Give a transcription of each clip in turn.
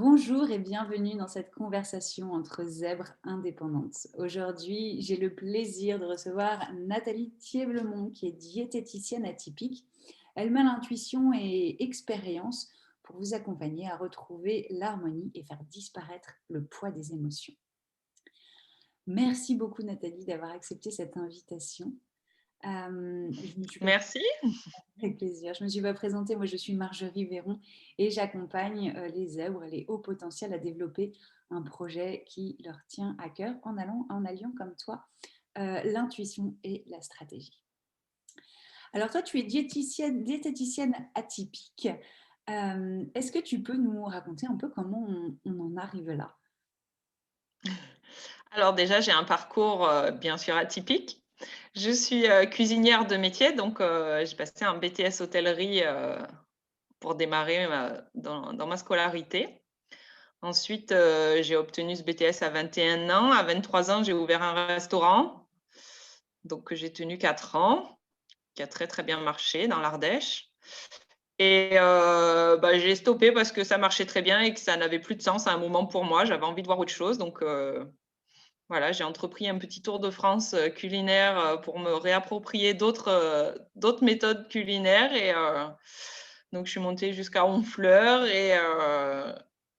Bonjour et bienvenue dans cette conversation entre zèbres indépendantes. Aujourd'hui, j'ai le plaisir de recevoir Nathalie Thieblemont, qui est diététicienne atypique. Elle mêle intuition et expérience pour vous accompagner à retrouver l'harmonie et faire disparaître le poids des émotions. Merci beaucoup Nathalie d'avoir accepté cette invitation. Je me suis pas Merci. Avec plaisir. Je ne me suis pas présentée. Moi, je suis Marjorie Véron et j'accompagne les zèbres, les hauts potentiels à développer un projet qui leur tient à cœur en alliant comme toi l'intuition et la stratégie. Alors toi, tu es diététicienne atypique. Est-ce que tu peux nous raconter un peu comment on en arrive là? Alors déjà, j'ai un parcours, bien sûr atypique. Je suis, cuisinière de métier, donc j'ai passé un BTS hôtellerie, pour démarrer, dans ma scolarité. Ensuite, j'ai obtenu ce BTS à 21 ans. À 23 ans, j'ai ouvert un restaurant, donc que j'ai tenu 4 ans, qui a très, très bien marché dans l'Ardèche et j'ai stoppé parce que ça marchait très bien et que ça n'avait plus de sens à un moment pour moi. J'avais envie de voir autre chose, donc voilà, j'ai entrepris un petit tour de France, culinaire, pour me réapproprier d'autres méthodes culinaires et donc je suis montée jusqu'à Honfleur et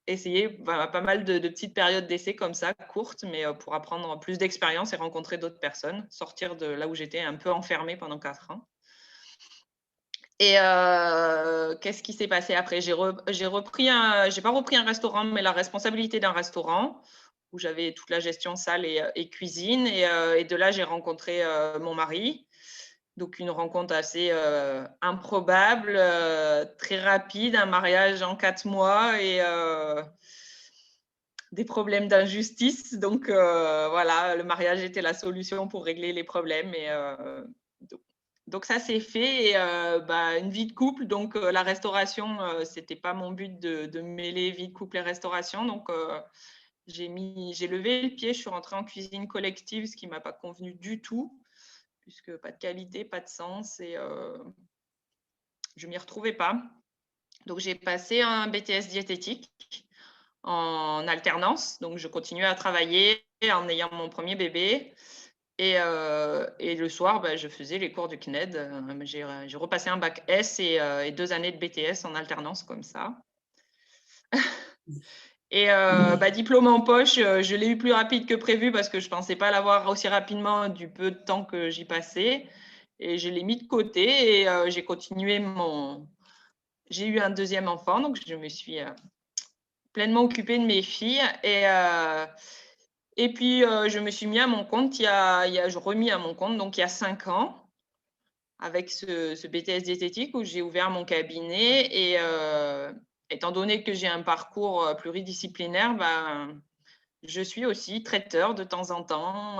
essayer pas mal de petites périodes d'essai comme ça, courtes, mais pour apprendre plus d'expérience et rencontrer d'autres personnes, sortir de là où j'étais un peu enfermée pendant 4 ans et qu'est-ce qui s'est passé après? J'ai pas repris un restaurant, mais la responsabilité d'un restaurant où j'avais toute la gestion salle et cuisine et de là, j'ai rencontré, mon mari. Donc une rencontre assez, improbable, très rapide, un mariage en 4 mois et des problèmes d'injustice. Donc voilà, le mariage était la solution pour régler les problèmes et donc donc ça s'est fait et une vie de couple, donc la restauration, c'était pas mon but de mêler vie de couple et restauration. Donc j'ai levé le pied, je suis rentrée en cuisine collective, ce qui m'a pas convenu du tout, puisque pas de qualité, pas de sens et je m'y retrouvais pas. Donc j'ai passé un BTS diététique en alternance, donc je continuais à travailler en ayant mon premier bébé et le soir, je faisais les cours du CNED. J'ai repassé un bac S et 2 années de BTS en alternance comme ça. Et diplôme en poche, je l'ai eu plus rapide que prévu parce que je pensais pas l'avoir aussi rapidement du peu de temps que j'y passais et je l'ai mis de côté et j'ai eu un deuxième enfant, donc je me suis, pleinement occupée de mes filles et puis, je me suis mis à mon compte je remis à mon compte donc il y a 5 ans avec ce BTS diététique où j'ai ouvert mon cabinet et étant donné que j'ai un parcours, pluridisciplinaire, je suis aussi traiteur de temps en temps,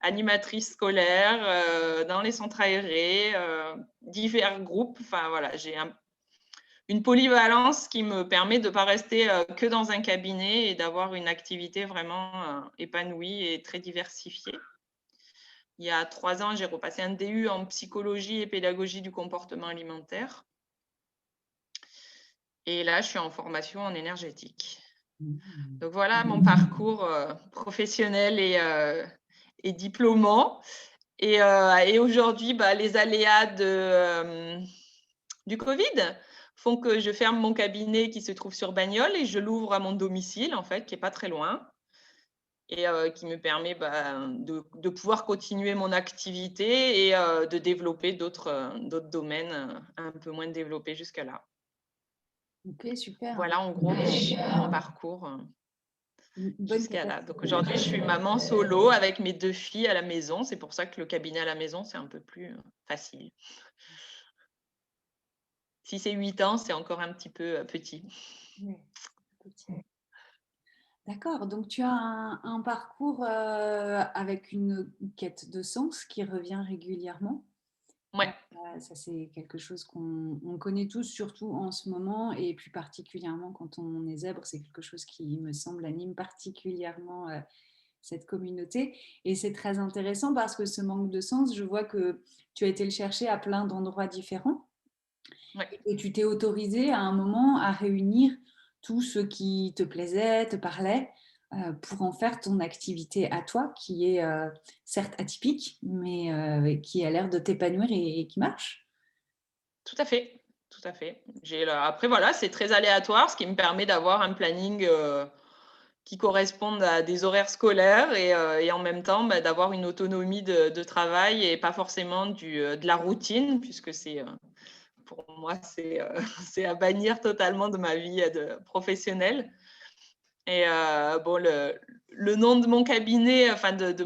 animatrice scolaire, dans les centres aérés, divers groupes. Enfin voilà, j'ai une polyvalence qui me permet de ne pas rester, que dans un cabinet et d'avoir une activité vraiment, épanouie et très diversifiée. Il y a 3 ans, j'ai repassé un DU en psychologie et pédagogie du comportement alimentaire et là, je suis en formation en énergétique. Mmh. Donc voilà mon parcours, professionnel et diplômant et aujourd'hui, les aléas du covid font que je ferme mon cabinet qui se trouve sur Bagnoles et je l'ouvre à mon domicile, en fait, qui est pas très loin et qui me permet, de pouvoir continuer mon activité et de développer d'autres domaines, un peu moins développés jusqu'à-là. Ok, super. Voilà en gros mon parcours, Une bonne jusqu'à là. capacité Donc de... aujourd'hui, je suis maman solo avec mes 2 filles à la maison. C'est pour ça que le cabinet à la maison, c'est un peu plus, facile. Si c'est 8 ans, c'est encore un petit peu, petit. Ouais, petit. D'accord, donc tu as un parcours avec une quête de sens qui revient régulièrement. Ouais. Ça, c'est quelque chose qu'on connaît tous, surtout en ce moment, et plus particulièrement quand on est zèbre, c'est quelque chose qui, me semble, anime particulièrement cette communauté. Et c'est très intéressant parce que ce manque de sens, je vois que tu as été le chercher à plein d'endroits différents Ouais. et tu t'es autorisé à un moment à réunir tout ce qui te plaisait, te parlait, pour en faire ton activité à toi, qui est certes atypique, mais qui a l'air de t'épanouir et qui marche. Tout à fait, tout à fait. Après, voilà, c'est très aléatoire, ce qui me permet d'avoir un planning qui corresponde à des horaires scolaires et en même temps d'avoir une autonomie de travail et pas forcément de la routine, puisque pour moi, c'est à bannir totalement de ma vie professionnelle. Et bon, le nom de mon cabinet, enfin de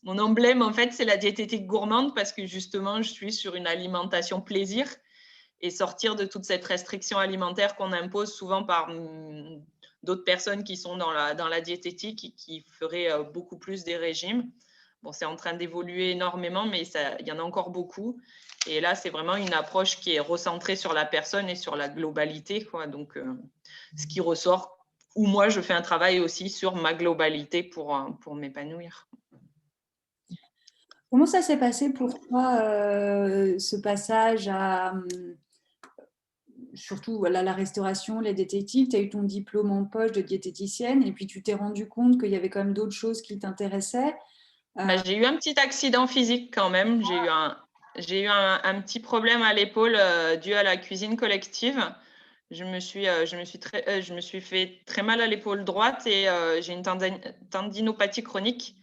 mon emblème, en fait, c'est la diététique gourmande parce que justement, je suis sur une alimentation plaisir et sortir de toute cette restriction alimentaire qu'on impose souvent par d'autres personnes qui sont dans la diététique et qui feraient beaucoup plus des régimes. Bon, c'est en train d'évoluer énormément, mais il y en a encore beaucoup. Et là, c'est vraiment une approche qui est recentrée sur la personne et sur la globalité, quoi. Donc, ce qui ressort, ou moi, je fais un travail aussi sur ma globalité pour m'épanouir. Comment ça s'est passé pour toi, ce passage à surtout voilà, la restauration, les détectives? Tu as eu ton diplôme en poche de diététicienne et puis tu t'es rendu compte qu'il y avait quand même d'autres choses qui t'intéressaient. J'ai eu un petit accident physique quand même. J'ai eu un petit problème à l'épaule dû à la cuisine collective. Je me suis fait très mal à l'épaule droite et j'ai une tendinopathie chronique.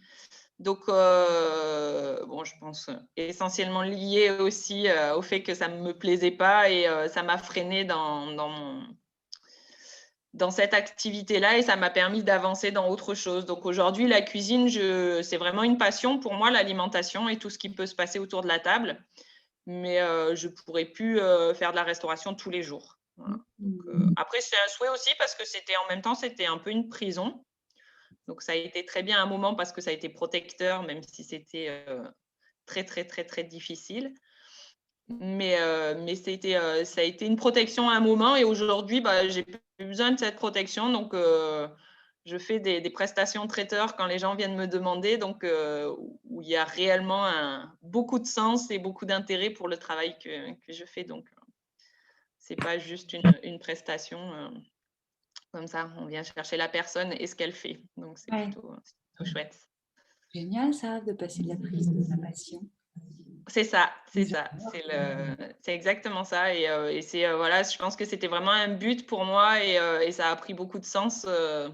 Donc, bon, je pense essentiellement lié aussi au fait que ça ne me plaisait pas et ça m'a freiné dans cette activité-là et ça m'a permis d'avancer dans autre chose. Donc aujourd'hui, la cuisine, c'est vraiment une passion pour moi, l'alimentation et tout ce qui peut se passer autour de la table. Mais je ne pourrais plus faire de la restauration tous les jours. Voilà. Donc, après, c'est un souhait aussi parce que en même temps, c'était un peu une prison. Donc ça a été très bien à un moment parce que ça a été protecteur, même si c'était très, très, très, très difficile. Mais ça a été une protection à un moment et aujourd'hui, j'ai plus besoin de cette protection. Donc, je fais des prestations traiteurs quand les gens viennent me demander, donc où il y a réellement beaucoup de sens et beaucoup d'intérêt pour le travail que je fais. Donc, c'est pas juste une prestation comme ça. On vient chercher la personne et ce qu'elle fait. Donc, c'est Ouais. plutôt chouette. Génial ça, de passer de la prison à la passion. C'est ça, c'est ça. C'est exactement ça. Et voilà, je pense que c'était vraiment un but pour moi et ça a pris beaucoup de sens. Ça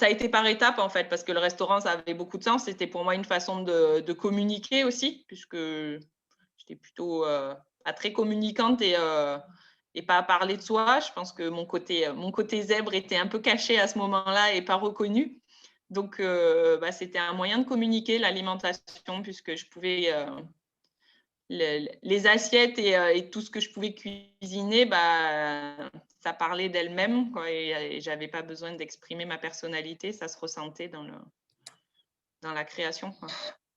a été par étapes en fait, parce que le restaurant, ça avait beaucoup de sens. C'était pour moi une façon de communiquer aussi, puisque j'étais plutôt pas très communicante et pas à parler de soi. Je pense que mon côté zèbre était un peu caché à ce moment-là et pas reconnu. Donc, c'était un moyen de communiquer l'alimentation, puisque je pouvais les assiettes et tout ce que je pouvais cuisiner, ça parlait d'elle-même, quoi, et j'avais pas besoin d'exprimer ma personnalité, ça se ressentait dans la création, quoi.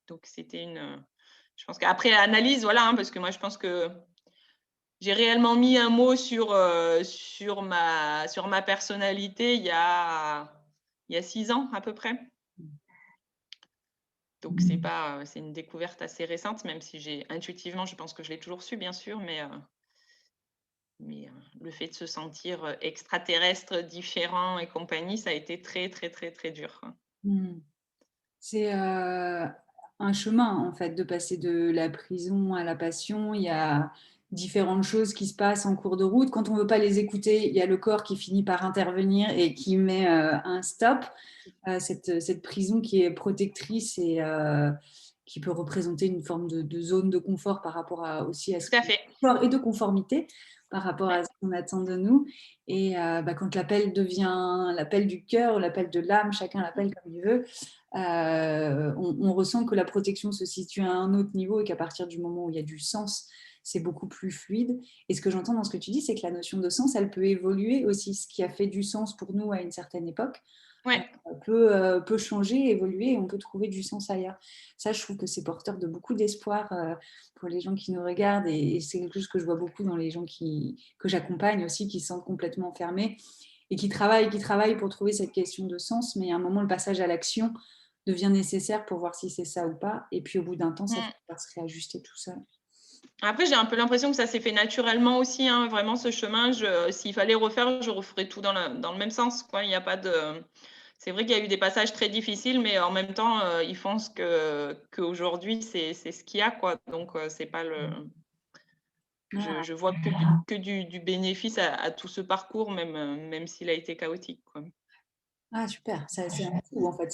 Donc je pense qu'après analyse, voilà, hein, parce que moi je pense que j'ai réellement mis un mot sur ma personnalité il y a 6 ans à peu près. Donc c'est une découverte assez récente, même si intuitivement, je pense que je l'ai toujours su, bien sûr, mais le fait de se sentir extraterrestre, différent et compagnie, ça a été très, très, très, très dur, quoi. C'est un chemin, en fait, de passer de la prison à la passion. Il y a différentes choses qui se passent en cours de route. Quand on ne veut pas les écouter, il y a le corps qui finit par intervenir et qui met un stop. Cette prison qui est protectrice et qui peut représenter une forme de zone de confort par rapport aussi à ce Tout à fait. et de conformité par rapport Ouais. à ce qu'on attend de nous. Et quand l'appel devient l'appel du cœur ou l'appel de l'âme, chacun l'appelle comme il veut, on ressent que la protection se situe à un autre niveau et qu'à partir du moment où il y a du sens, c'est beaucoup plus fluide. Et ce que j'entends dans ce que tu dis, c'est que la notion de sens, elle peut évoluer aussi. Ce qui a fait du sens pour nous à une certaine époque Ouais. peut changer, évoluer et on peut trouver du sens ailleurs. Ça, je trouve que c'est porteur de beaucoup d'espoir pour les gens qui nous regardent et c'est quelque chose que je vois beaucoup dans les gens que j'accompagne aussi, qui se sentent complètement enfermés et qui travaillent pour trouver cette question de sens, mais à un moment, le passage à l'action devient nécessaire pour voir si c'est ça ou pas. Et puis au bout d'un temps, ça finit par se réajuster tout seul. Après, j'ai un peu l'impression que ça s'est fait naturellement aussi, hein, vraiment ce chemin, s'il fallait refaire, je referais tout dans le même sens, quoi. Il y a pas de C'est vrai qu'il y a eu des passages très difficiles, mais en même temps, ils font ce qu'aujourd'hui, c'est ce qu'il y a, quoi. Donc, c'est pas le Ah, je vois que du bénéfice à tout ce parcours, même s'il a été chaotique, quoi. ah, super, c'est un tout en fait.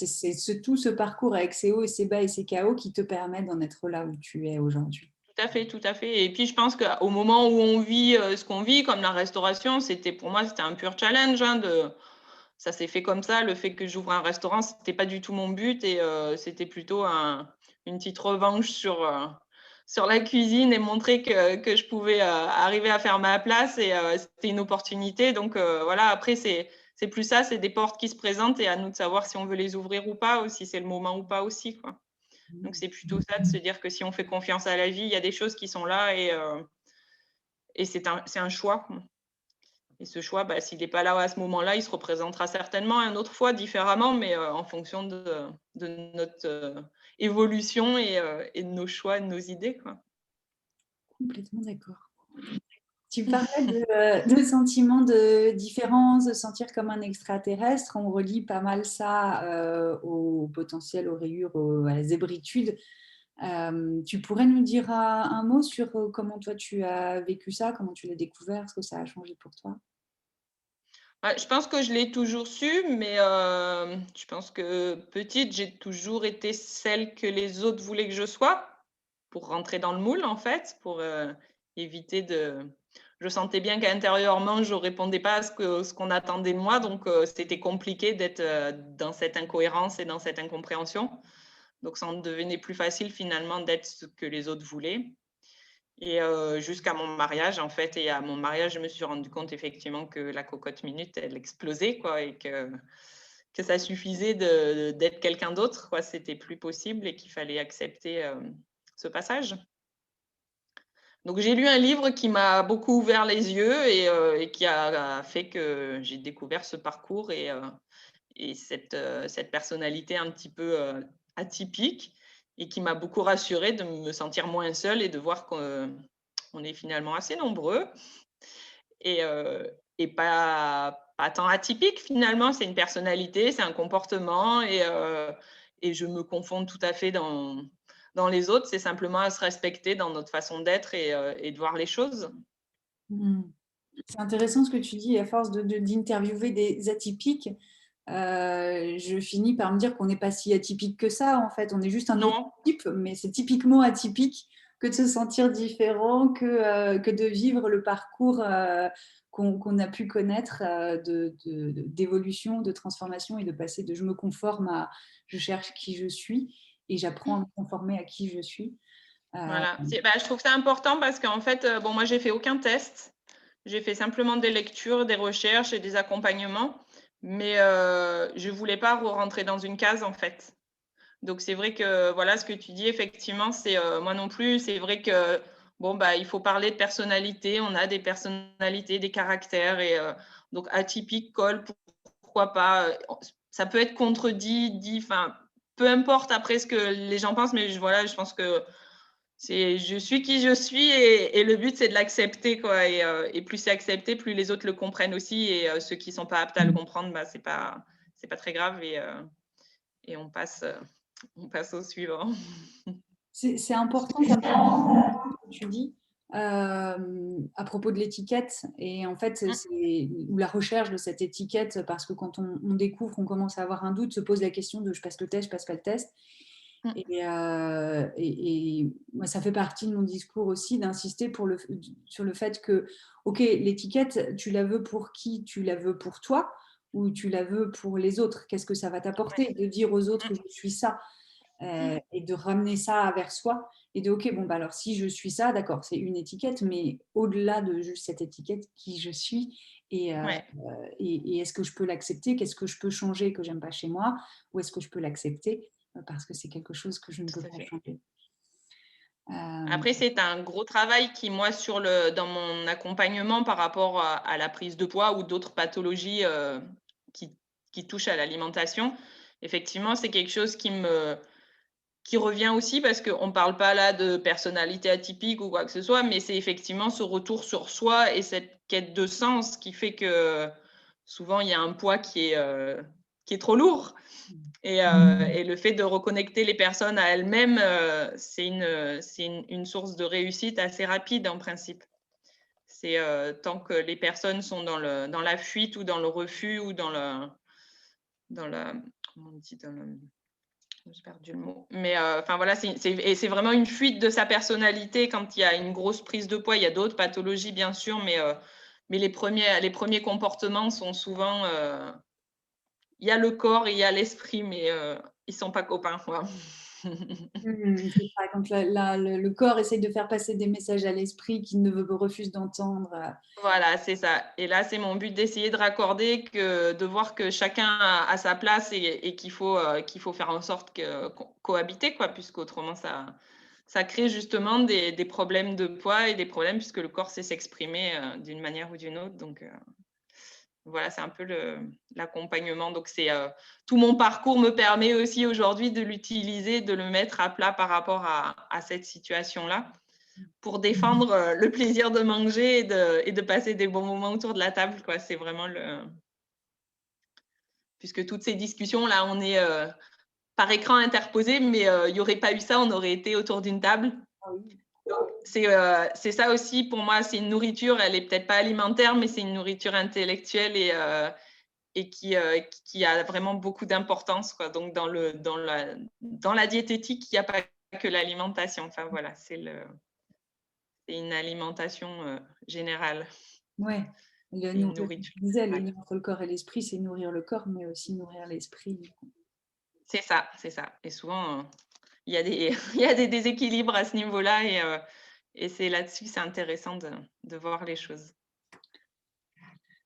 Tout ce parcours avec ses hauts et ses bas et ses chaos qui te permet d'en être là où tu es aujourd'hui. Tout à fait, tout à fait. Et puis je pense qu'au moment où on vit, ce qu'on vit, comme la restauration, pour moi, c'était un pur challenge, hein, ça s'est fait comme ça. Le fait que j'ouvre un restaurant, c'était pas du tout mon but et c'était plutôt une petite revanche sur la cuisine et montrer que je pouvais, arriver à faire ma place et c'était une opportunité. Donc voilà, après c'est plus ça, c'est des portes qui se présentent et à nous de savoir si on veut les ouvrir ou pas, ou si c'est le moment ou pas aussi, quoi. Donc c'est plutôt ça, de se dire que si on fait confiance à la vie, il y a des choses qui sont là et c'est un choix. Et ce choix, bah, s'il n'est pas là à ce moment-là, il se représentera certainement une autre fois différemment, mais en fonction de notre évolution et de nos choix, de nos idées, quoi. Complètement d'accord. Tu parlais de sentiments de différence, de sentir comme un extraterrestre. On relie pas mal ça au potentiel, aux rayures, à la zébritude. Tu pourrais nous dire un mot sur comment toi tu as vécu ça, comment tu l'as découvert, ce que ça a changé pour toi? Ouais, je pense que je l'ai toujours su, mais je pense que petite, j'ai toujours été celle que les autres voulaient que je sois, pour rentrer dans le moule, en fait, pour éviter de je sentais bien qu'intérieurement, je répondais pas à ce qu'on attendait de moi, donc c'était compliqué d'être, dans cette incohérence et dans cette incompréhension. Donc ça en devenait plus facile finalement d'être ce que les autres voulaient et jusqu'à mon mariage, en fait. Et à mon mariage, je me suis rendu compte effectivement que la cocotte minute, elle explosait, quoi, et que ça suffisait d'être quelqu'un d'autre, quoi. C'était plus possible et qu'il fallait accepter ce passage. Donc j'ai lu un livre qui m'a beaucoup ouvert les yeux et qui a fait que j'ai découvert ce parcours et cette personnalité un petit peu atypique et qui m'a beaucoup rassurée de me sentir moins seule et de voir qu'on est finalement assez nombreux et pas tant atypique finalement. C'est une personnalité, c'est un comportement et je me confonds tout à fait dans les autres. C'est simplement à se respecter dans notre façon d'être et de voir les choses. Hmm. C'est intéressant ce que tu dis. À force d'interviewer des atypiques, je finis par me dire qu'on n'est pas si atypique que ça. En fait, on est juste un autre Non, type, mais c'est typiquement atypique que de se sentir différent, que de vivre le parcours qu'on a pu connaître d'évolution, de transformation et de passer de je me conforme à je cherche qui je suis et j'apprends à me conformer à qui je suis. Euh, voilà. Bah, je trouve ça important parce qu'en fait, bon, moi, j'ai fait aucun test. J'ai fait simplement des lectures, des recherches et des accompagnements, mais je voulais pas rentrer dans une case, en fait. Donc c'est vrai que, voilà, ce que tu dis, effectivement, c'est, moi non plus, c'est vrai que, bon, bah, il faut parler de personnalité. On a des personnalités, des caractères et donc atypique colle, pourquoi pas, ça peut être contredit, dit, enfin, peu importe après ce que les gens pensent, mais voilà, je pense que je suis qui je suis et le but, c'est de l'accepter, quoi. Et plus c'est accepté, plus les autres le comprennent aussi. Et ceux qui sont pas aptes à le comprendre, bah, c'est pas très grave et on passe au suivant. c'est important comme tu dis à propos de l'étiquette et en fait ou la recherche de cette étiquette parce que quand on découvre, on commence à avoir un doute, se pose la question de je passe le test, je passe pas le test et moi ça fait partie de mon discours aussi d'insister sur le fait que ok l'étiquette tu la veux pour qui, tu la veux pour toi ou tu la veux pour les autres, qu'est-ce que ça va t'apporter de dire aux autres je suis ça et de ramener ça vers soi et de ok bon bah alors si je suis ça d'accord c'est une étiquette mais au-delà de juste cette étiquette qui je suis Ouais, et est-ce que je peux l'accepter, qu'est-ce que je peux changer que j'aime pas chez moi ou est-ce que je peux l'accepter parce que c'est quelque chose que je ne peux tout à pas fait. changer. Euh, Après, c'est un gros travail qui, moi, dans mon accompagnement par rapport à la prise de poids ou d'autres pathologies qui, qui touchent à l'alimentation, effectivement, c'est quelque chose qui revient aussi parce qu'on ne parle pas là de personnalité atypique ou quoi que ce soit, mais c'est effectivement ce retour sur soi et cette quête de sens qui fait que souvent il y a un poids qui est trop lourd. Et le fait de reconnecter les personnes à elles-mêmes, c'est une source de réussite assez rapide en principe. C'est tant que les personnes sont dans la fuite ou dans le refus ou dans la comment on dit, j'ai perdu le mot. Mais enfin voilà, c'est vraiment une fuite de sa personnalité quand il y a une grosse prise de poids. Il y a d'autres pathologies, bien sûr, mais les premiers comportements sont souvent. Il y a le corps et il y a l'esprit, mais ils ne sont pas copains, quoi. C'est ça, quand le corps essaye de faire passer des messages à l'esprit qu'il ne refuse d'entendre. Voilà, c'est ça. Et là, c'est mon but d'essayer de raccorder, de voir que chacun a sa place et qu'il faut faire en sorte que cohabiter, quoi, puisqu'autrement, ça crée justement des problèmes de poids et des problèmes puisque le corps sait s'exprimer d'une manière ou d'une autre. Donc, voilà, c'est un peu l'accompagnement. Donc, tout mon parcours me permet aussi aujourd'hui de l'utiliser, de le mettre à plat par rapport à cette situation-là pour défendre le plaisir de manger et de passer des bons moments autour de la table, quoi. C'est vraiment puisque toutes ces discussions-là, on est par écran interposé, mais il n'y aurait pas eu ça, on aurait été autour d'une table. Ah oui. C'est ça aussi, pour moi, c'est une nourriture, elle est peut-être pas alimentaire, mais c'est une nourriture intellectuelle et qui a vraiment beaucoup d'importance, quoi. Donc, dans la diététique, il n'y a pas que l'alimentation. Enfin, voilà, c'est une alimentation générale. Ouais. C'est une nourriture Je disais, le générale. lien entre le corps et l'esprit, c'est nourrir le corps, mais aussi nourrir l'esprit. C'est ça, c'est ça. Et souvent, il y a il y a des déséquilibres à ce niveau-là et c'est là-dessus, c'est intéressant de voir les choses.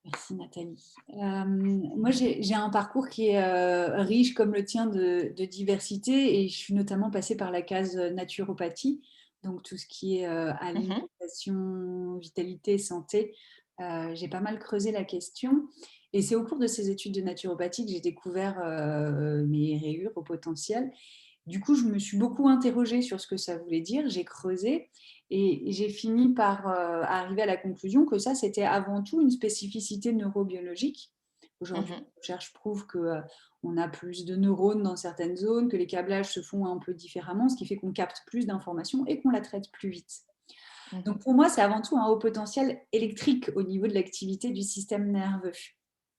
Merci Nathalie. Moi, j'ai un parcours qui est riche comme le tien de diversité et je suis notamment passée par la case naturopathie, donc tout ce qui est Mmh. alimentation, vitalité, santé. J'ai pas mal creusé la question et c'est au cours de ces études de naturopathie que j'ai découvert mes rayures au potentiel. Du coup, je me suis beaucoup interrogée sur ce que ça voulait dire, j'ai creusé et j'ai fini par arriver à la conclusion que ça, c'était avant tout une spécificité neurobiologique. Aujourd'hui, Mmh. la recherche prouve qu'on a plus de neurones dans certaines zones, que les câblages se font un peu différemment, ce qui fait qu'on capte plus d'informations et qu'on la traite plus vite. Mmh. Donc pour moi, c'est avant tout un haut potentiel électrique au niveau de l'activité du système nerveux.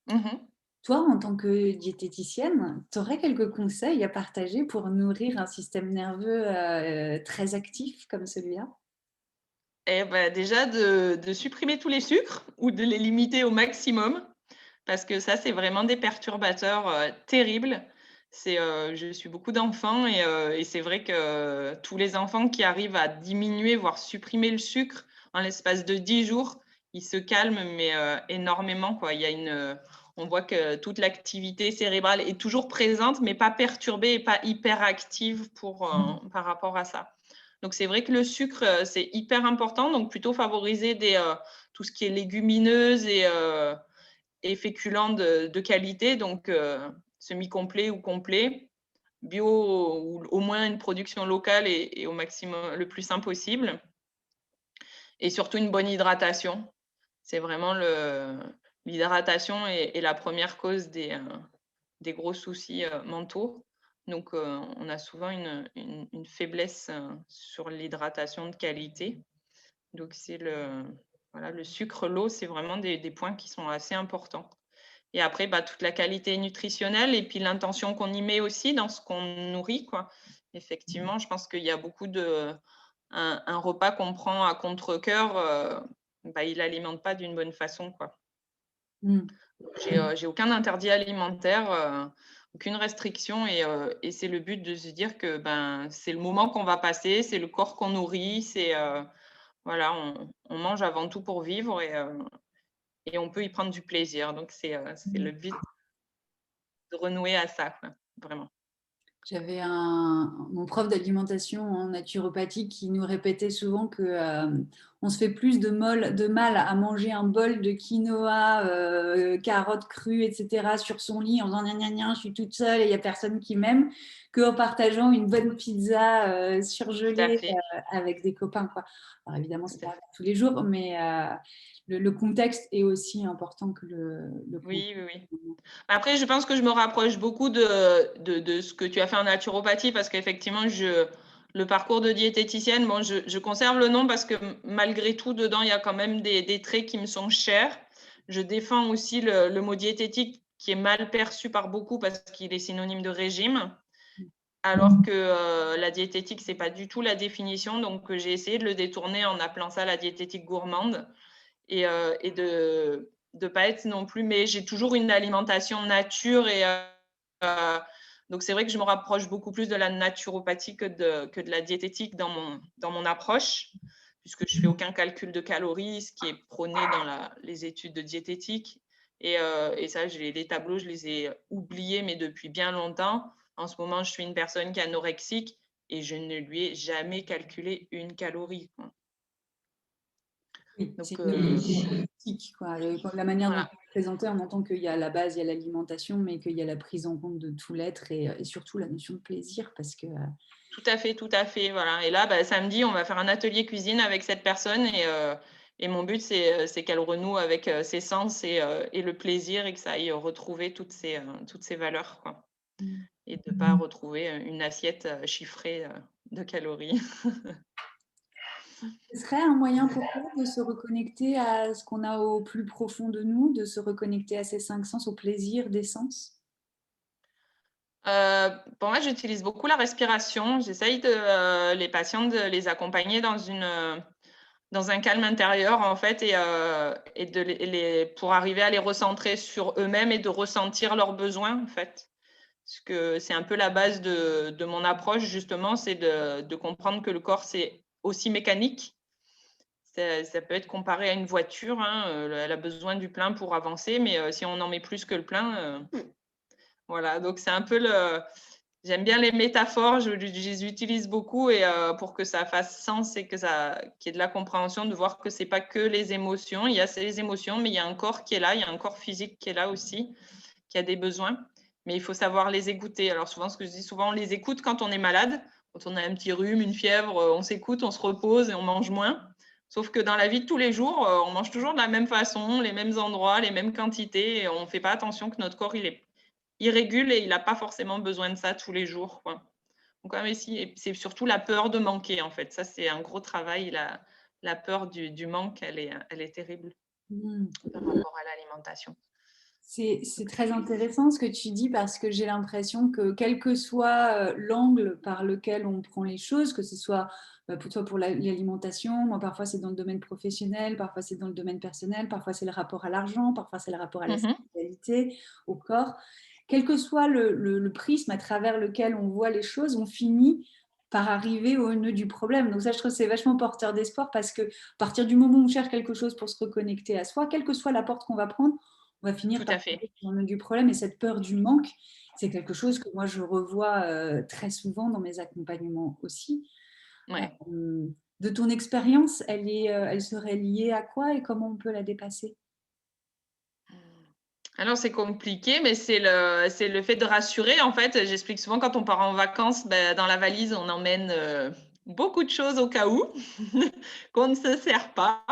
Mmh. Toi, en tant que diététicienne, tu aurais quelques conseils à partager pour nourrir un système nerveux très actif comme celui-là? Et bah, déjà de supprimer tous les sucres ou de les limiter au maximum parce que ça, c'est vraiment des perturbateurs, terribles. Je suis beaucoup d'enfants et c'est vrai que tous les enfants qui arrivent à diminuer, voire supprimer le sucre en l'espace de 10 jours, ils se calment, mais énormément, quoi. On voit que toute l'activité cérébrale est toujours présente, mais pas perturbée et pas hyperactive par rapport à ça. Donc c'est vrai que le sucre, c'est hyper important, donc plutôt favoriser tout ce qui est légumineuses et féculents de qualité, donc semi-complet ou complet, bio ou au moins une production locale et au maximum le plus sain possible et surtout une bonne hydratation. C'est vraiment l'hydratation est la première cause des gros soucis, mentaux. Donc on a souvent une faiblesse, sur l'hydratation de qualité. Donc voilà, le sucre, l'eau, c'est vraiment des points qui sont assez importants. Et après, bah, toute la qualité nutritionnelle et puis l'intention qu'on y met aussi dans ce qu'on nourrit, quoi. Effectivement, je pense qu'il y a beaucoup un repas qu'on prend à contre-cœur, bah, il alimente pas d'une bonne façon, quoi. Mm. J'ai aucun interdit alimentaire, aucune restriction et c'est le but de se dire que, ben, c'est le moment qu'on va passer, c'est le corps qu'on nourrit, voilà, on mange avant tout pour vivre et on peut y prendre du plaisir. Donc c'est le but de renouer à ça, quoi, vraiment. J'avais mon prof d'alimentation en naturopathie qui nous répétait souvent que on se fait plus de mal à manger un bol de quinoa, carottes crues, etc. sur son lit en disant gna gna gna, je suis toute seule et il n'y a personne qui m'aime, qu'en partageant une bonne pizza Tout à surgelée fait. avec des copains, quoi. Alors évidemment, Tout c'est à pas fait. tous les jours, mais le contexte est aussi important que le Oui, oui, oui. contexte. Après, je pense que je me rapproche beaucoup de ce que tu as fait en naturopathie parce qu'effectivement, le parcours de diététicienne, bon, je conserve le nom parce que malgré tout, dedans, il y a quand même des traits qui me sont chers. Je défends aussi le mot diététique qui est mal perçu par beaucoup parce qu'il est synonyme de régime, alors que la diététique, c'est pas du tout la définition. Donc, j'ai essayé de le détourner en appelant ça la diététique gourmande et de pas être non plus, mais j'ai toujours une alimentation nature donc c'est vrai que je me rapproche beaucoup plus de la naturopathie que de la diététique dans mon approche, puisque je fais aucun calcul de calories, ce qui est prôné dans les études de diététique. Et ça, les tableaux, je les ai oubliés, mais depuis bien longtemps. En ce moment, je suis une personne qui est anorexique et je ne lui ai jamais calculé une calorie. Oui, c'est Donc, une politique, quoi. La manière dont voilà. tu présentais, on entend qu'il y a la base, il y a l'alimentation, mais qu'il y a la prise en compte de tout l'être et surtout la notion de plaisir, parce que Tout à fait, voilà. Et là, bah, samedi, on va faire un atelier cuisine avec cette personne et mon but, c'est qu'elle renoue avec ses sens et le plaisir et que ça aille retrouver toutes ces valeurs, quoi. Et de ne pas retrouver une assiette chiffrée de calories. ce serait un moyen pour toi de se reconnecter à ce qu'on a au plus profond de nous, de se reconnecter à ces cinq sens, au plaisir des sens. Pour moi, j'utilise beaucoup la respiration. J'essaye les patients de les accompagner dans un calme intérieur, en fait, et pour arriver à les recentrer sur eux-mêmes et de ressentir leurs besoins, en fait. Parce que c'est un peu la base de mon approche, justement, c'est de comprendre que le corps, c'est aussi mécanique. Ça peut être comparé à une voiture, hein, elle a besoin du plein pour avancer, mais si on en met plus que le plein, voilà. Donc, c'est un peu j'aime bien les métaphores, je les utilise beaucoup et pour que ça fasse sens et qu'il y ait de la compréhension, de voir que c'est pas que les émotions. Il y a ces émotions, mais il y a un corps qui est là, il y a un corps physique qui est là aussi, qui a des besoins. Mais il faut savoir les écouter. Alors souvent, ce que je dis souvent, on les écoute quand on est malade, quand on a un petit rhume, une fièvre, on s'écoute, on se repose et on mange moins. Sauf que dans la vie de tous les jours, on mange toujours de la même façon, les mêmes endroits, les mêmes quantités, et on ne fait pas attention que notre corps, il régule et il n'a pas forcément besoin de ça tous les jours, quoi. Donc, ouais, mais si, c'est surtout la peur de manquer, en fait. Ça, c'est un gros travail. La peur du manque, elle est terrible Mm. par rapport à l'alimentation. C'est très intéressant ce que tu dis parce que j'ai l'impression que quel que soit l'angle par lequel on prend les choses, que ce soit pour toi pour l'alimentation, moi parfois c'est dans le domaine professionnel, parfois c'est dans le domaine personnel, parfois c'est le rapport à l'argent, parfois c'est le rapport à la Mhm. sexualité, au corps, quel que soit le prisme à travers lequel on voit les choses, on finit par arriver au nœud du problème. Donc ça, je trouve que c'est vachement porteur d'espoir parce que à partir du moment où on cherche quelque chose pour se reconnecter à soi, quelle que soit la porte qu'on va prendre, on va finir Tout à par fait. tomber sur le nœud du problème. Et cette peur du manque, c'est quelque chose que moi, je revois très souvent dans mes accompagnements aussi. Ouais. De ton expérience, elle serait liée à quoi et comment on peut la dépasser? Alors, c'est compliqué, mais c'est le fait de rassurer. En fait, j'explique souvent quand on part en vacances, ben, dans la valise, on emmène beaucoup de choses au cas où qu'on ne se sert pas.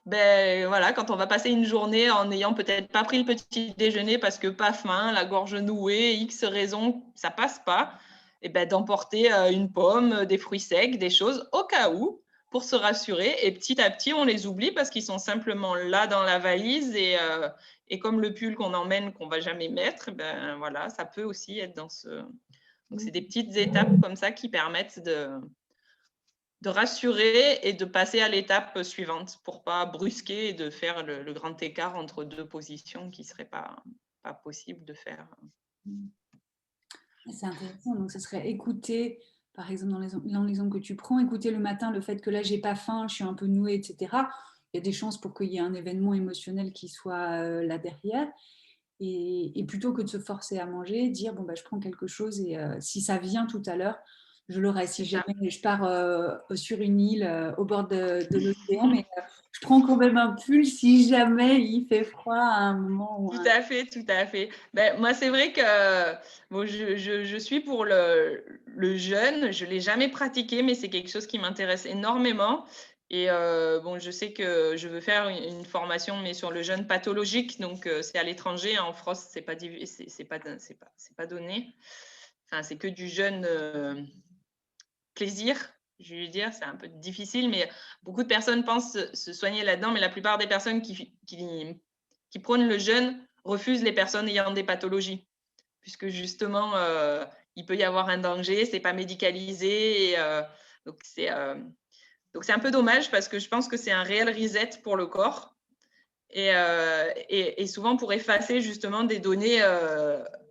Ben, voilà, quand on va passer une journée en n'ayant peut-être pas pris le petit déjeuner parce que pas faim, la gorge nouée, X raisons, ça passe pas, et ben, d'emporter une pomme, des fruits secs, des choses au cas où pour se rassurer. Et petit à petit, on les oublie parce qu'ils sont simplement là dans la valise et comme le pull qu'on emmène, qu'on va jamais mettre, ben voilà, ça peut aussi être dans ce. Donc, c'est des petites étapes comme ça qui permettent de rassurer et de passer à l'étape suivante pour pas brusquer et de faire le grand écart entre deux positions qui serait pas possible de faire. C'est intéressant. Donc, ce serait écouter, par exemple, dans l'exemple que tu prends, écouter le matin le fait que là, j'ai pas faim, je suis un peu nouée, etc. Il y a des chances pour qu'il y ait un événement émotionnel qui soit là derrière. Et plutôt que de se forcer à manger, dire bon bah je prends quelque chose et si ça vient tout à l'heure, Je l'aurais si c'est ça. jamais je pars sur une île au bord de l'océan, mais je prends quand même un pull si jamais il fait froid à un moment ou à Tout un à fait, tout à fait. Ben, moi, c'est vrai que bon, je suis pour le jeûne. Je ne l'ai jamais pratiqué, mais c'est quelque chose qui m'intéresse énormément. Et bon, je sais que je veux faire une formation, mais sur le jeûne pathologique. Donc, c'est à l'étranger. En France, c'est pas donné. Enfin, c'est que du jeûne plaisir. Je veux dire, c'est un peu difficile, mais beaucoup de personnes pensent se soigner là-dedans. Mais la plupart des personnes qui prônent le jeûne refusent les personnes ayant des pathologies, puisque justement, il peut y avoir un danger, c'est pas médicalisé. Et, donc, c'est un peu dommage parce que je pense que c'est un réel reset pour le corps. Et souvent pour effacer justement des données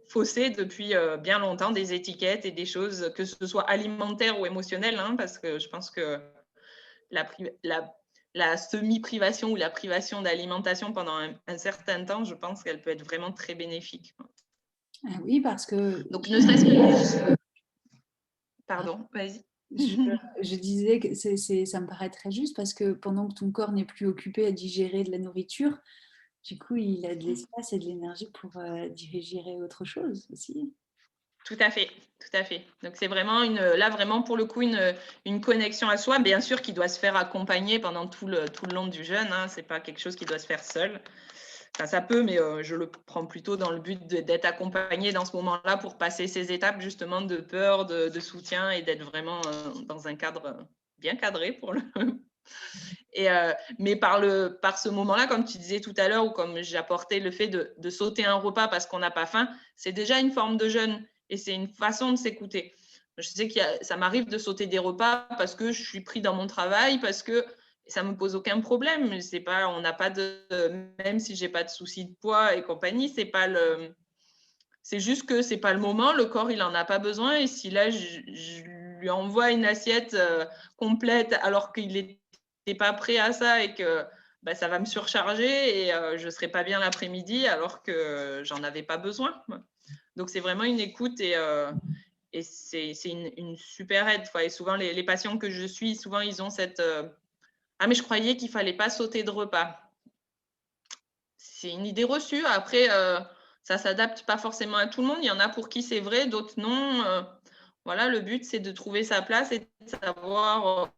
faussées depuis bien longtemps, des étiquettes et des choses, que ce soit alimentaires ou émotionnelles, hein, parce que je pense que la, la semi-privation ou la privation d'alimentation pendant un certain temps, je pense qu'elle peut être vraiment très bénéfique. Ah oui, parce que Donc, ne serait-ce que... Pardon, vas-y. je, je disais que ça me paraît très juste parce que pendant que ton corps n'est plus occupé à digérer de la nourriture, du coup, il a de l'espace et de l'énergie pour digérer autre chose aussi. Tout à fait, tout à fait. Donc c'est vraiment là vraiment pour le coup une connexion à soi, bien sûr qui doit se faire accompagner pendant tout le long du jeûne. Hein. C'est pas quelque chose qui doit se faire seul. Enfin, ça peut, mais je le prends plutôt dans le but d'être accompagné dans ce moment-là pour passer ces étapes justement de peur, de soutien et d'être vraiment dans un cadre bien cadré pour le. Et mais par ce moment-là, comme tu disais tout à l'heure, ou comme j'apportais le fait de sauter un repas parce qu'on n'a pas faim, c'est déjà une forme de jeûne et c'est une façon de s'écouter. Je sais que ça m'arrive de sauter des repas parce que je suis pris dans mon travail, parce que ça me pose aucun problème. C'est pas, on n'a pas même si j'ai pas de soucis de poids et compagnie, c'est juste que c'est pas le moment. Le corps, il en a pas besoin. Et si là, je lui envoie une assiette complète alors qu'il n'était pas prêt à ça et que bah, ça va me surcharger et je serai pas bien l'après-midi alors que j'en avais pas besoin. Donc c'est vraiment une écoute et c'est une super aide. Et souvent les patients que je suis, souvent ils ont cette ah mais je croyais qu'il fallait pas sauter de repas. C'est une idée reçue. Après, ça s'adapte pas forcément à tout le monde. Il y en a pour qui c'est vrai, d'autres non. Voilà, le but, c'est de trouver sa place et de savoir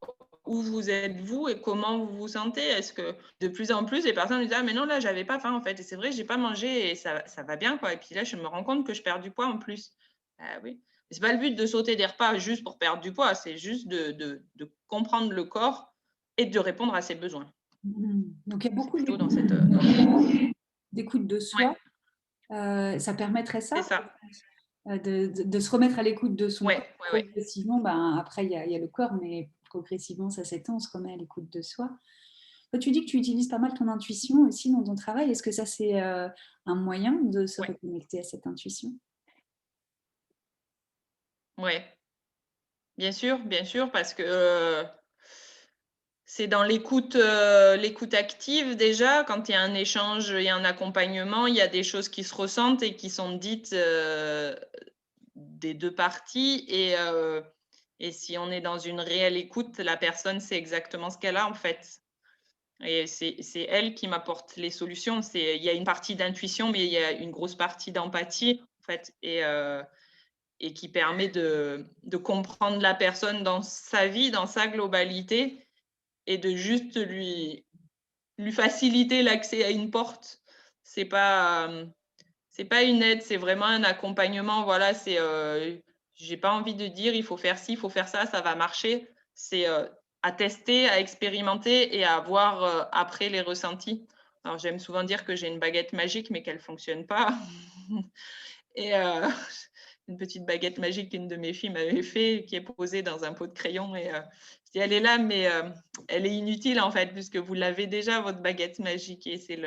où vous êtes vous et comment vous vous sentez. Est-ce que de plus en plus, les personnes me disent « Ah, mais non, là, j'avais pas faim, en fait. Et c'est vrai, j'ai pas mangé et ça va bien, quoi. » Et puis là, je me rends compte que je perds du poids en plus. Ah oui. C'est pas le but de sauter des repas juste pour perdre du poids. C'est juste de comprendre le corps et de répondre à ses besoins. Donc, il y a C'est beaucoup plutôt dans cette... Dans cette... d'écoute de Ouais, soi. Ça permettrait c'est ça, ça. de se remettre à l'écoute de son corps. Ouais, ouais, ouais. Progressivement, ben, après, il y a le corps, mais progressivement, ça s'étend, on se remet à l'écoute de soi. Toi, tu dis que tu utilises pas mal ton intuition aussi dans ton travail. Est-ce que ça, c'est un moyen de se Ouais, reconnecter à cette intuition? ouais. Bien sûr, parce que c'est dans l'écoute active déjà. Quand il y a un échange et un accompagnement, il y a des choses qui se ressentent et qui sont dites des deux parties. Et si on est dans une réelle écoute, la personne sait exactement ce qu'elle a en fait. Et c'est elle qui m'apporte les solutions. Il y a une partie d'intuition, mais il y a une grosse partie d'empathie en fait. Et qui permet de comprendre la personne dans sa vie, dans sa globalité, et de juste lui faciliter l'accès à une porte. C'est pas, c'est pas une aide, c'est vraiment un accompagnement. Voilà, j'ai pas envie de dire il faut faire ci, il faut faire ça, ça va marcher. C'est à tester, à expérimenter et à voir après les ressentis. Alors j'aime souvent dire que j'ai une baguette magique, mais qu'elle fonctionne pas. Et une petite baguette magique qu'une de mes filles m'avait fait, qui est posée dans un pot de crayon. Et je dis, elle est là, mais elle est inutile en fait, puisque vous l'avez déjà, votre baguette magique. Et c'est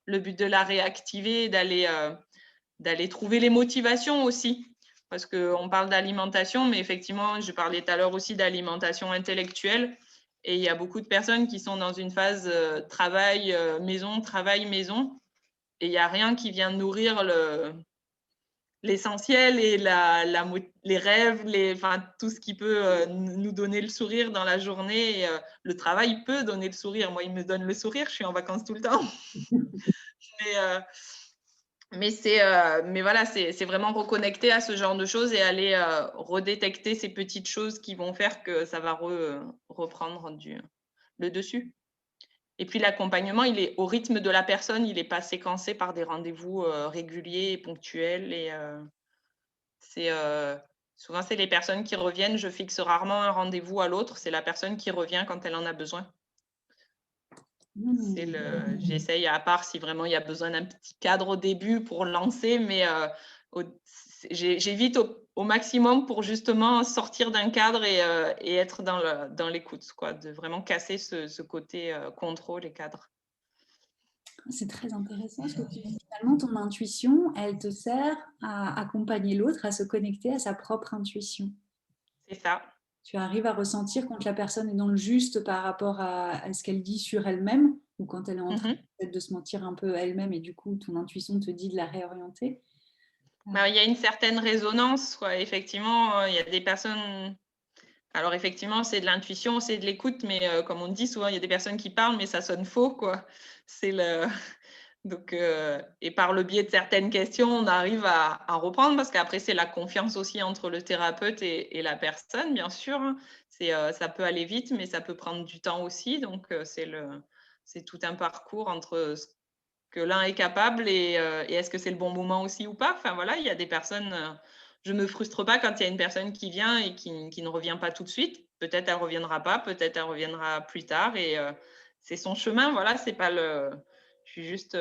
le but de la réactiver, d'aller trouver les motivations aussi. Parce qu'on parle d'alimentation, mais effectivement, je parlais tout à l'heure aussi d'alimentation intellectuelle. Et il y a beaucoup de personnes qui sont dans une phase travail-maison, travail-maison. Et il n'y a rien qui vient nourrir l'essentiel et les rêves, enfin, tout ce qui peut nous donner le sourire dans la journée. Et, le travail peut donner le sourire. Moi, il me donne le sourire. Je suis en vacances tout le temps. Mais, mais voilà, c'est vraiment reconnecter à ce genre de choses et aller redétecter ces petites choses qui vont faire que ça va reprendre le dessus. Et puis l'accompagnement, il est au rythme de la personne, il n'est pas séquencé par des rendez-vous réguliers et ponctuels. Et souvent, c'est les personnes qui reviennent. Je fixe rarement un rendez-vous à l'autre. C'est la personne qui revient quand elle en a besoin. J'essaye, à part si vraiment il y a besoin d'un petit cadre au début pour lancer, mais j'évite au maximum pour justement sortir d'un cadre et être dans l'écoute, quoi, de vraiment casser ce côté contrôle et cadre. C'est très intéressant ce que tu dis. Finalement, ton intuition, elle te sert à accompagner l'autre, à se connecter à sa propre intuition. C'est ça. Tu arrives à ressentir quand la personne est dans le juste par rapport à ce qu'elle dit sur elle-même ou quand elle est en train de se mentir un peu elle-même et du coup, ton intuition te dit de la réorienter. Il y a une certaine résonance, quoi. Effectivement, il y a des personnes... Alors effectivement, c'est de l'intuition, c'est de l'écoute, mais comme on dit souvent, il y a des personnes qui parlent, mais ça sonne faux, quoi. Donc, et par le biais de certaines questions, on arrive à reprendre, parce qu'après, c'est la confiance aussi entre le thérapeute et la personne, bien sûr. Ça peut aller vite, mais ça peut prendre du temps aussi. Donc, c'est tout un parcours entre ce que l'un est capable et est-ce que c'est le bon moment aussi ou pas. Enfin, voilà, il y a des personnes... je ne me frustre pas quand il y a une personne qui vient et qui ne revient pas tout de suite. Peut-être elle ne reviendra pas, peut-être elle reviendra plus tard. Et c'est son chemin, voilà, c'est pas le... Je suis juste...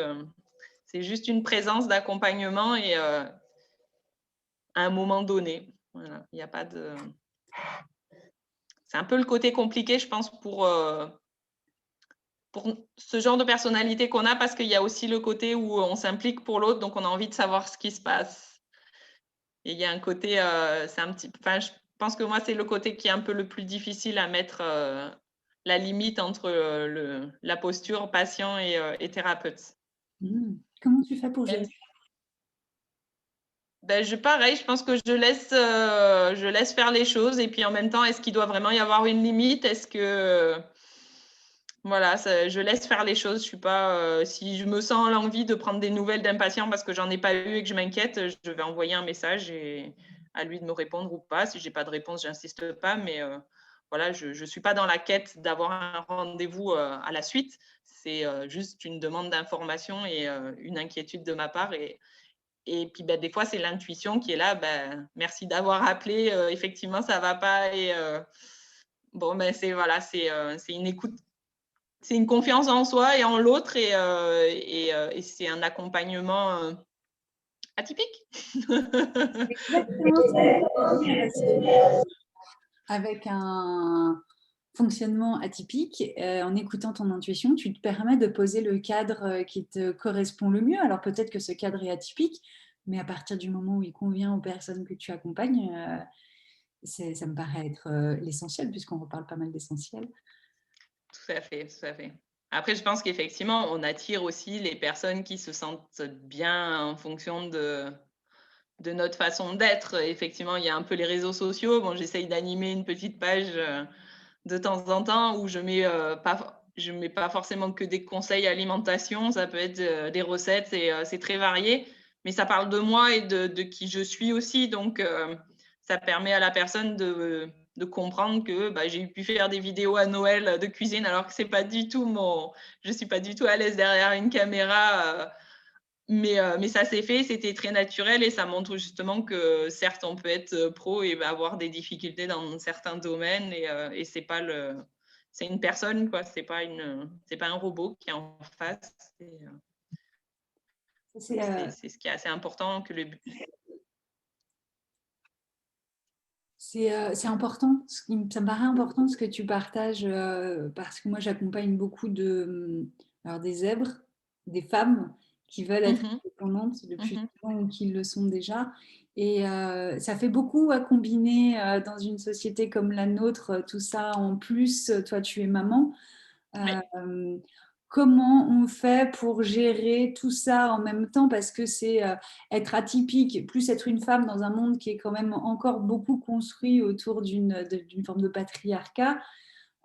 c'est juste une présence d'accompagnement et à un moment donné. Voilà, il n'y a pas de... C'est un peu le côté compliqué, je pense, pour ce genre de personnalité qu'on a, parce qu'il y a aussi le côté où on s'implique pour l'autre, donc on a envie de savoir ce qui se passe. Et il y a un côté, c'est un petit... Enfin, je pense que moi, c'est le côté qui est un peu le plus difficile à mettre la limite entre la posture patient et thérapeute. Comment tu fais pour gérer? Pareil, je pense que je laisse faire les choses. Et puis en même temps, est-ce qu'il doit vraiment y avoir une limite? Est-ce que... Voilà, je laisse faire les choses. Je suis pas, si je me sens l'envie de prendre des nouvelles d'un patient parce que j'en ai pas eu et que je m'inquiète, je vais envoyer un message et à lui de me répondre ou pas. Si j'ai pas de réponse, j'insiste pas. Mais voilà, je suis pas dans la quête d'avoir un rendez-vous à la suite. C'est juste une demande d'information et une inquiétude de ma part. Et puis des fois, c'est l'intuition qui est là. Merci d'avoir appelé. Effectivement, ça va pas. Et bon, voilà, c'est une écoute. C'est une confiance en soi et en l'autre et c'est un accompagnement atypique. Exactement ça. Avec un fonctionnement atypique, en écoutant ton intuition, tu te permets de poser le cadre qui te correspond le mieux. Alors peut-être que ce cadre est atypique, mais à partir du moment où il convient aux personnes que tu accompagnes, ça me paraît être l'essentiel, puisqu'on reparle pas mal d'essentiel. Tout à fait, tout à fait. Après, je pense qu'effectivement, on attire aussi les personnes qui se sentent bien en fonction de notre façon d'être. Effectivement, il y a un peu les réseaux sociaux. Bon, j'essaye d'animer une petite page de temps en temps où je mets pas forcément que des conseils alimentation. Ça peut être des recettes et c'est très varié. Mais ça parle de moi et de qui je suis aussi. Donc, ça permet à la personne de comprendre que j'ai pu faire des vidéos à Noël de cuisine alors que c'est pas du tout je suis pas du tout à l'aise derrière une caméra. Mais ça s'est fait, c'était très naturel et ça montre justement que certes, on peut être pro et avoir des difficultés dans certains domaines et c'est pas c'est une personne, quoi. C'est pas un robot qui est en face. C'est ce qui est assez important que C'est important, ça me paraît important ce que tu partages, parce que moi j'accompagne beaucoup alors des zèbres, des femmes qui veulent être indépendantes depuis longtemps ou qui le sont déjà. Et ça fait beaucoup à combiner dans une société comme la nôtre, tout ça en plus, toi tu es maman. Oui. comment on fait pour gérer tout ça en même temps, parce que c'est être atypique, plus être une femme dans un monde qui est quand même encore beaucoup construit autour d'une forme de patriarcat,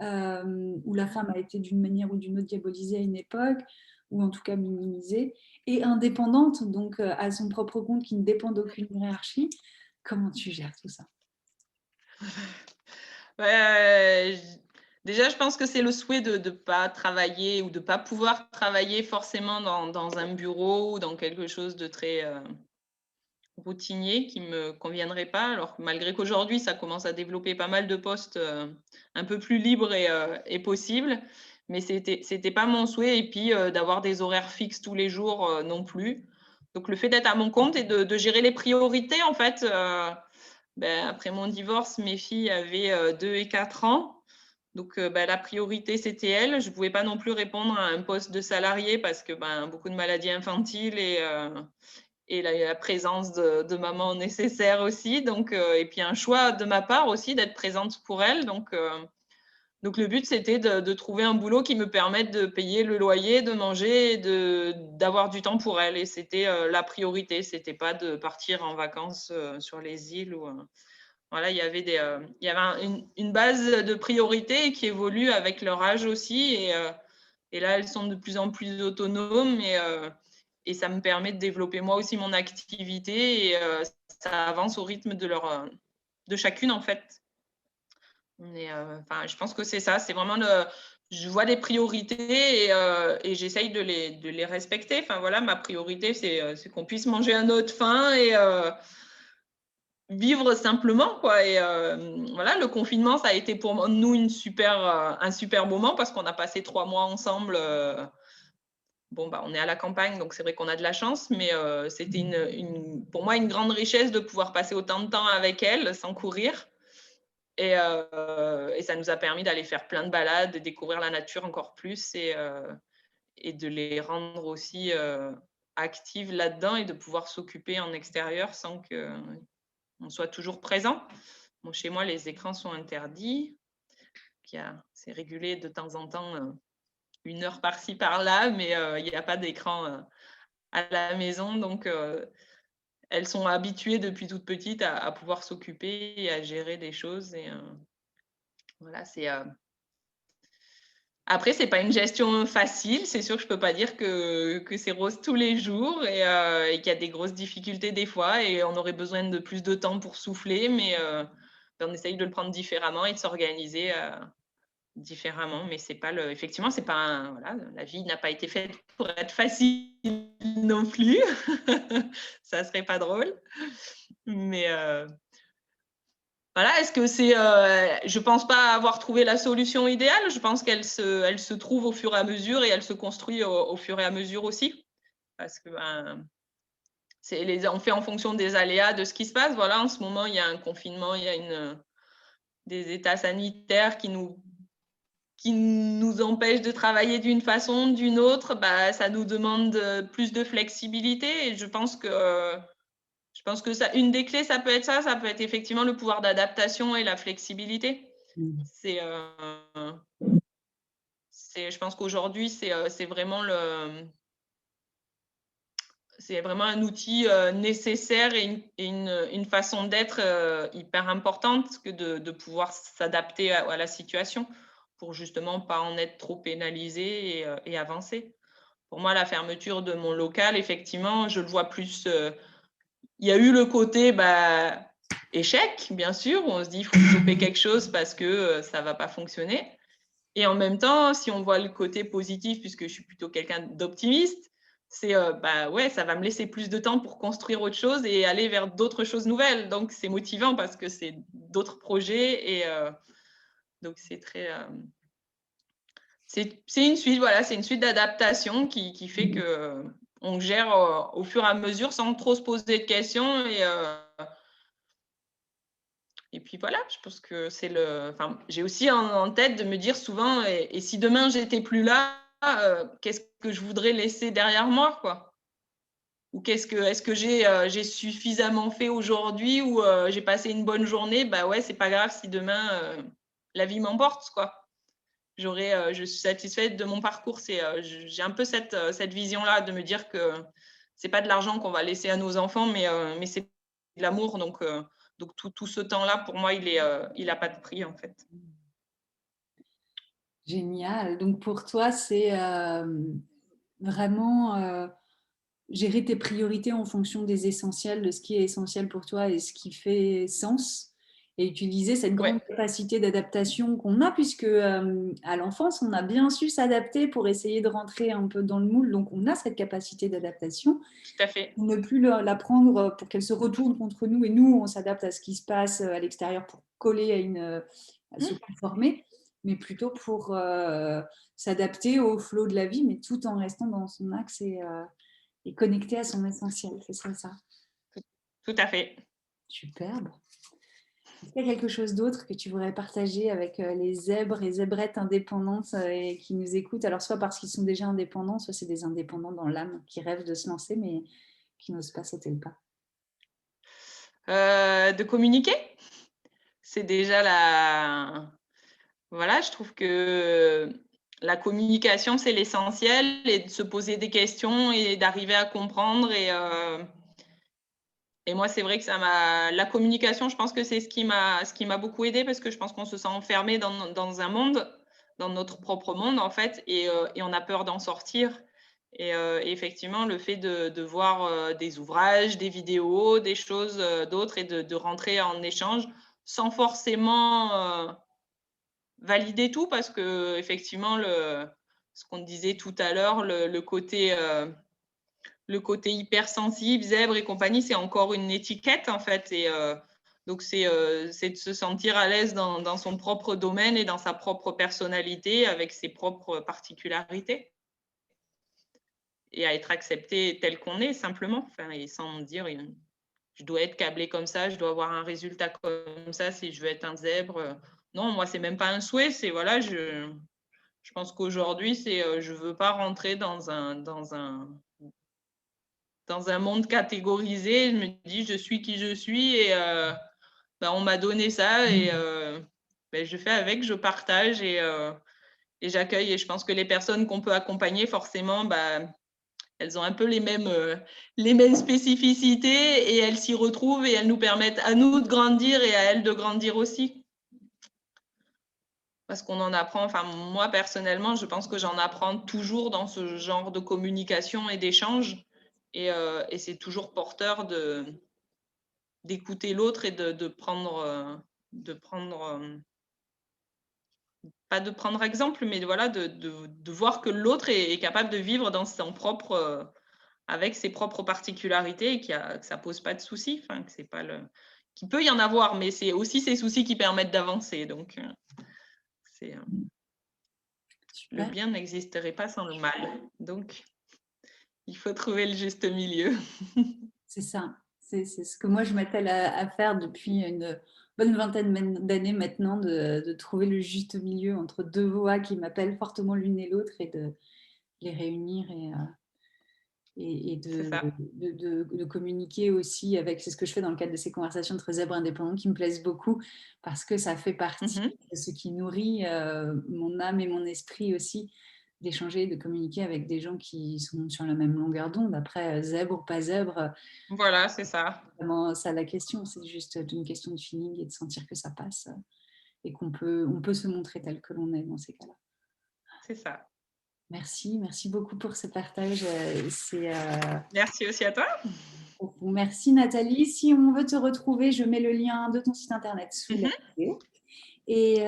où la femme a été d'une manière ou d'une autre diabolisée à une époque, ou en tout cas minimisée, et indépendante, donc à son propre compte, qui ne dépend d'aucune hiérarchie. Comment tu gères tout ça? Déjà, je pense que c'est le souhait de ne pas travailler ou de ne pas pouvoir travailler forcément dans un bureau ou dans quelque chose de très routinier qui ne me conviendrait pas. Alors, malgré qu'aujourd'hui, ça commence à développer pas mal de postes un peu plus libres et possibles, mais c'était pas mon souhait. Et puis, d'avoir des horaires fixes tous les jours non plus. Donc, le fait d'être à mon compte et de gérer les priorités, en fait, après mon divorce, mes filles avaient 2 et 4 ans. Donc, la priorité, c'était elles. Je ne pouvais pas non plus répondre à un poste de salarié parce que beaucoup de maladies infantiles et la présence de maman nécessaire aussi. Donc, et puis un choix de ma part aussi d'être présente pour elles. Donc le but, c'était de trouver un boulot qui me permette de payer le loyer, de manger et d'avoir du temps pour elles. Et c'était la priorité. C'était pas de partir en vacances sur les îles. Voilà, il y avait une base de priorité qui évolue avec leur âge aussi. Et là, elles sont de plus en plus autonomes et ça me permet de développer moi aussi mon activité et ça avance au rythme de chacune en fait. Mais je pense que c'est ça, c'est vraiment je vois des priorités et j'essaye de les respecter. Enfin voilà, ma priorité, c'est qu'on puisse manger à notre faim et vivre simplement, quoi. Et voilà, le confinement, ça a été pour nous un super moment parce qu'on a passé 3 mois ensemble. On est à la campagne, donc c'est vrai qu'on a de la chance, mais c'était pour moi une grande richesse de pouvoir passer autant de temps avec elle sans courir. Et ça nous a permis d'aller faire plein de balades, de découvrir la nature encore plus et de les rendre aussi actives là-dedans et de pouvoir s'occuper en extérieur sans qu'on soit toujours présent. Bon, chez moi, les écrans sont interdits. C'est régulé de temps en temps, 1 heure par-ci, par-là, mais il n'y a pas d'écran à la maison. Donc, elles sont habituées depuis toute petite à pouvoir s'occuper et à gérer des choses. Et voilà, Après, c'est pas une gestion facile. C'est sûr que je peux pas dire que c'est rose tous les jours et qu'il y a des grosses difficultés des fois et on aurait besoin de plus de temps pour souffler, mais on essaye de le prendre différemment et de s'organiser différemment. Mais c'est pas effectivement, c'est pas voilà, la vie n'a pas été faite pour être facile non plus. Ça serait pas drôle. Mais voilà, est-ce que je pense pas avoir trouvé la solution idéale. Je pense qu'elle se trouve au fur et à mesure et elle se construit au fur et à mesure aussi. Parce que on fait en fonction des aléas, de ce qui se passe. Voilà, en ce moment, il y a un confinement, il y a des états sanitaires qui nous empêchent de travailler d'une façon, d'une autre. Ça nous demande plus de flexibilité et je pense que une des clés, ça peut être ça. Ça peut être effectivement le pouvoir d'adaptation et la flexibilité. Je pense qu'aujourd'hui, c'est vraiment un outil nécessaire et une façon d'être hyper importante que de pouvoir s'adapter à la situation pour justement pas en être trop pénalisé et avancer. Pour moi, la fermeture de mon local, effectivement, je le vois plus. Il y a eu le côté échec, bien sûr, où on se dit il faut stopper quelque chose parce que ça ne va pas fonctionner. Et en même temps, si on voit le côté positif, puisque je suis plutôt quelqu'un d'optimiste, c'est ouais, ça va me laisser plus de temps pour construire autre chose et aller vers d'autres choses nouvelles. Donc, c'est motivant parce que c'est d'autres projets et donc c'est très. C'est une suite, voilà, c'est une suite d'adaptation qui fait que on gère au fur et à mesure sans trop se poser de questions et puis voilà, je pense que j'ai aussi en tête de me dire souvent, et si demain j'étais plus là, qu'est-ce que je voudrais laisser derrière moi, quoi? Ou est-ce que j'ai suffisamment fait aujourd'hui ou j'ai passé une bonne journée? Ouais, c'est pas grave si demain la vie m'emporte, quoi. je suis satisfaite de mon parcours. J'ai un peu cette vision-là de me dire que c'est pas de l'argent qu'on va laisser à nos enfants, mais c'est de l'amour. Donc tout ce temps-là, pour moi, il a pas de prix, en fait. Génial. Donc pour toi, c'est vraiment gérer tes priorités en fonction des essentiels, de ce qui est essentiel pour toi et ce qui fait sens. Et utiliser cette Ouais, grande capacité d'adaptation qu'on a, puisque à l'enfance, on a bien su s'adapter pour essayer de rentrer un peu dans le moule. Donc on a cette capacité d'adaptation. tout à fait. Ne plus la prendre pour qu'elle se retourne contre nous et nous, on s'adapte à ce qui se passe à l'extérieur pour coller à se Mmh, conformer, mais plutôt pour s'adapter au flot de la vie, mais tout en restant dans son axe et connecté à son essentiel. C'est ça. tout à fait. Superbe. Est-ce qu'il y a quelque chose d'autre que tu voudrais partager avec les zèbres et zébrettes indépendantes et qui nous écoutent? Alors, soit parce qu'ils sont déjà indépendants, soit c'est des indépendants dans l'âme qui rêvent de se lancer, mais qui n'osent pas sauter le pas. De communiquer, c'est déjà la voilà, je trouve que la communication, c'est l'essentiel et de se poser des questions et d'arriver à comprendre et moi, c'est vrai que la communication, je pense que c'est ce qui m'a beaucoup aidée parce que je pense qu'on se sent enfermé dans un monde, dans notre propre monde, en fait et on a peur d'en sortir et effectivement, le fait de voir, des ouvrages, des vidéos, des choses, d'autres et de rentrer en échange sans forcément, valider tout parce qu'effectivement, ce qu'on disait tout à l'heure, le côté hypersensible, zèbre et compagnie, c'est encore une étiquette en fait. Donc, c'est de se sentir à l'aise dans son propre domaine et dans sa propre personnalité avec ses propres particularités et à être accepté tel qu'on est simplement, enfin, et sans me dire je dois être câblé comme ça, je dois avoir un résultat comme ça si je veux être un zèbre. Non, moi, c'est même pas un souhait, c'est voilà, je pense qu'aujourd'hui, je veux pas rentrer dans un monde catégorisé. Je me dis, je suis qui je suis et on m'a donné ça et je fais avec, je partage et j'accueille. Et je pense que les personnes qu'on peut accompagner, forcément, elles ont un peu les mêmes spécificités et elles s'y retrouvent et elles nous permettent à nous de grandir et à elles de grandir aussi. Parce qu'on en apprend, enfin moi personnellement, je pense que j'en apprends toujours dans ce genre de communication et d'échange. Et c'est toujours porteur d'écouter l'autre et de prendre pas de prendre exemple, mais voilà, de voir que l'autre est capable de vivre dans son propre, avec ses propres particularités et que ça pose pas de soucis. Enfin, que c'est pas qu'il peut y en avoir, mais c'est aussi ces soucis qui permettent d'avancer. Donc, c'est, le Super. bien n'existerait pas sans le mal. Donc, il faut trouver le juste milieu. C'est ça. C'est ce que moi je m'attelle à faire depuis une bonne vingtaine d'années maintenant, de trouver le juste milieu entre deux voix qui m'appellent fortement l'une et l'autre et de les réunir et C'est ça. de communiquer aussi avec, c'est ce que je fais dans le cadre de ces conversations entre zèbres indépendants qui me plaisent beaucoup parce que ça fait partie Mhm. de ce qui nourrit mon âme et mon esprit aussi, d'échanger, de communiquer avec des gens qui sont sur la même longueur d'onde. Après, zèbre ou pas zèbre, Voilà, c'est ça. vraiment ça la question, c'est juste une question de feeling et de sentir que ça passe et on peut se montrer tel que l'on est dans ces cas-là. C'est ça. Merci beaucoup pour ce partage. Merci aussi à toi. Merci Nathalie. Si on veut te retrouver, je mets le lien de ton site internet sous la Mhm. vidéo. Et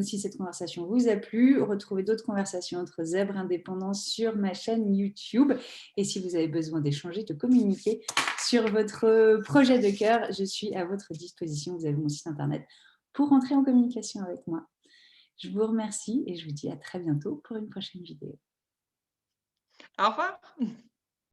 si cette conversation vous a plu, retrouvez d'autres conversations entre zèbres indépendants sur ma chaîne YouTube. Et si vous avez besoin d'échanger, de communiquer sur votre projet de cœur, je suis à votre disposition. Vous avez mon site internet pour entrer en communication avec moi. Je vous remercie et je vous dis à très bientôt pour une prochaine vidéo. Au revoir.